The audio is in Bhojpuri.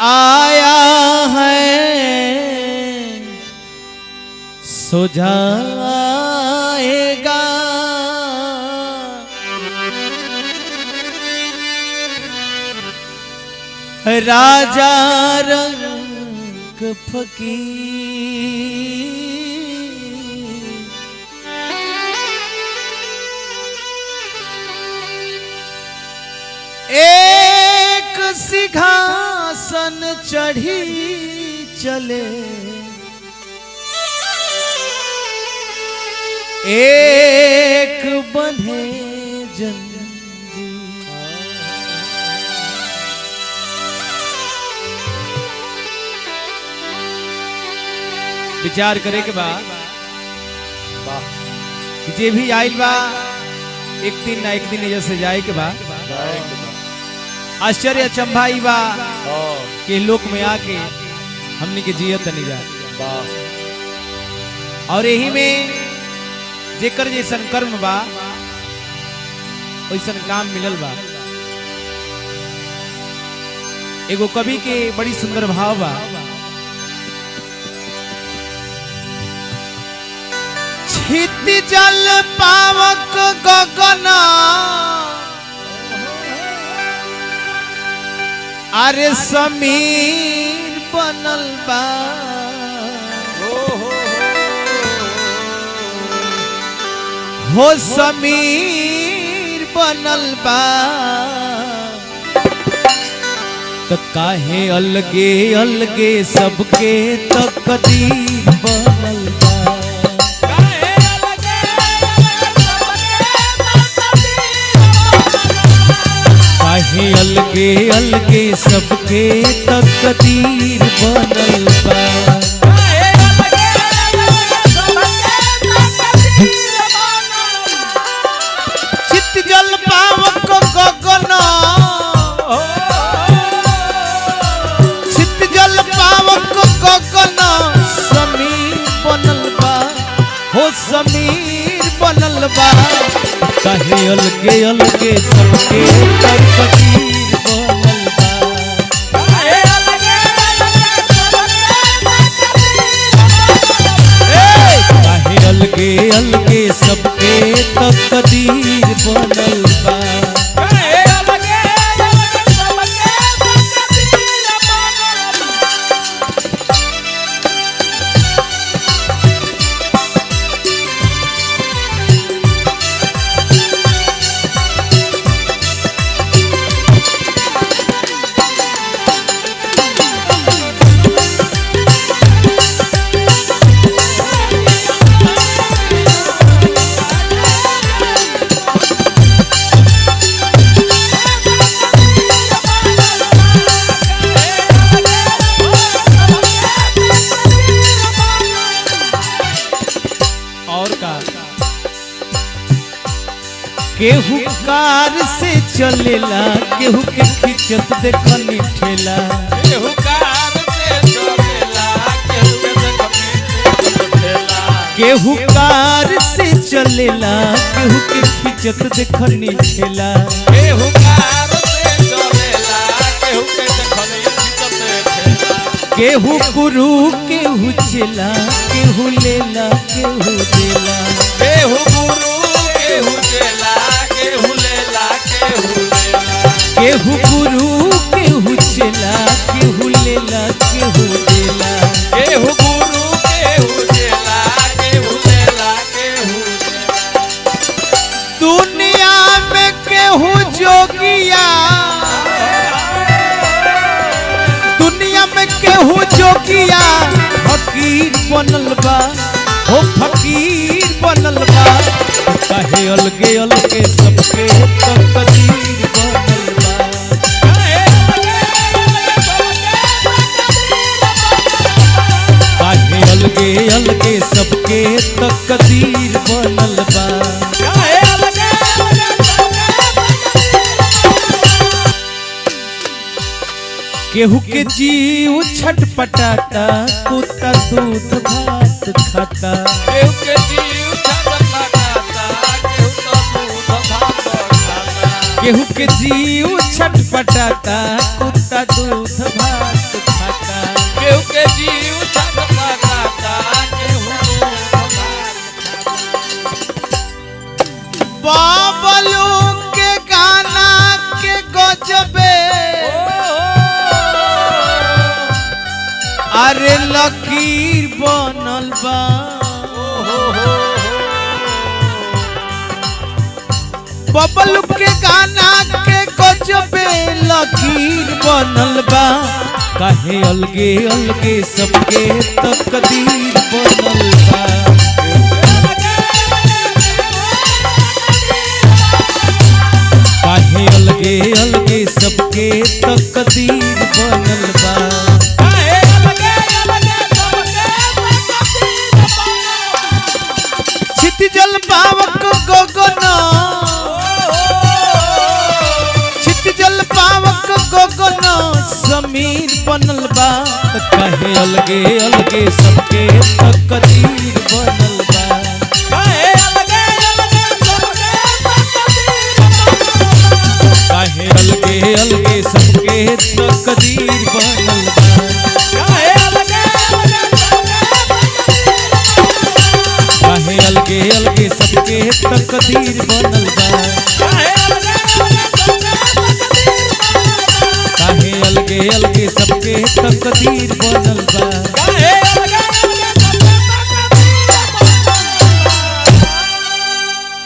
आया है सो जाएगा, राजा रंग फकीर। एक सिंहासन चढ़ी चले, एक बंधे जंजीर। विचार करे के बाद जे भी आइल बा एक दिन ना एक दिन जैसे जाए के बाद आश्चर्य अचंभा ई बा के लोक में आके हमनी के जियत नहीं जा। और यही में जेकर जैसन कर्म बा वैसन काम मिलल बा। एगो कवि के बड़ी सुंदर भाव बा, छिति जल पावक गगना, अरे समीर बनल बा। हो समीर बनल बा, तो काहे अलगे अलगे सबके तकदीर बनल बा। काहे अलगे अलगे सबके तकदीर बनल बा। चित जल पावक गगन, चित जल पावक गगन, समीर बनल बा। हो समीर बनल बा, काहे अलगे अलगे सबके तकदीर बनल बा। काहे अलगे अलगे सबके तकदीर बनल बा। केहू कार से चलेला, केहू के खिंचत देखनी ठेला। केहू कार से चलेला, केहू के देखनी ठेला। केहू कार से चलेला, केहू के खिंचत देखनी ठेला। केहू कार से चलेला, केहू के देखनी खिंचत ठेला। केहू गुरु केहू चेला, केहू लेला केहू देला। केहू गुरु केहू चेला, केहू लेला केहू देला। केहू गुरु केहू चेला, केहू लेला केहू देला। केहू गुरु केहू चेला, केहू लेला केहू देला। दुनिया में केहू जोगिया, दुनिया में केहू जोगिया, फकीर बनल बा। हो फकीर बनल बा, काहे अलगे अलगे सबके तकदीर बनल बा। काहे अलगे अलगे सबके तकदीर बनल बा। केहू के जीव छटपटाता, कुत्ता दूध भात खाता। केहू के जीव छटपटाता, केहू तो दूध भात खाता। केहू के जीव छटपटाता, कुत्ता दूध भात बाबलू के गाना के गजबे अरे लकीर बनल बा बबलू के गाना के गजबे लकीर बनल बा काहे अलगे अलगे सबके तकदीर बनल बा काहे अलगे अलगे सबके तकदीर बनल बा छितजल पावक गगन छितजल पावक गगन समीर बनल बा काहे अलगे अलगे सबके तकदीर बनल बा काहे अलगे अलगे सबके तकदीर बनल बा काहे अलगे अलगे सबके तकदीर बनल बा काहे अलगे अलगे सबके तकदीर बनल बा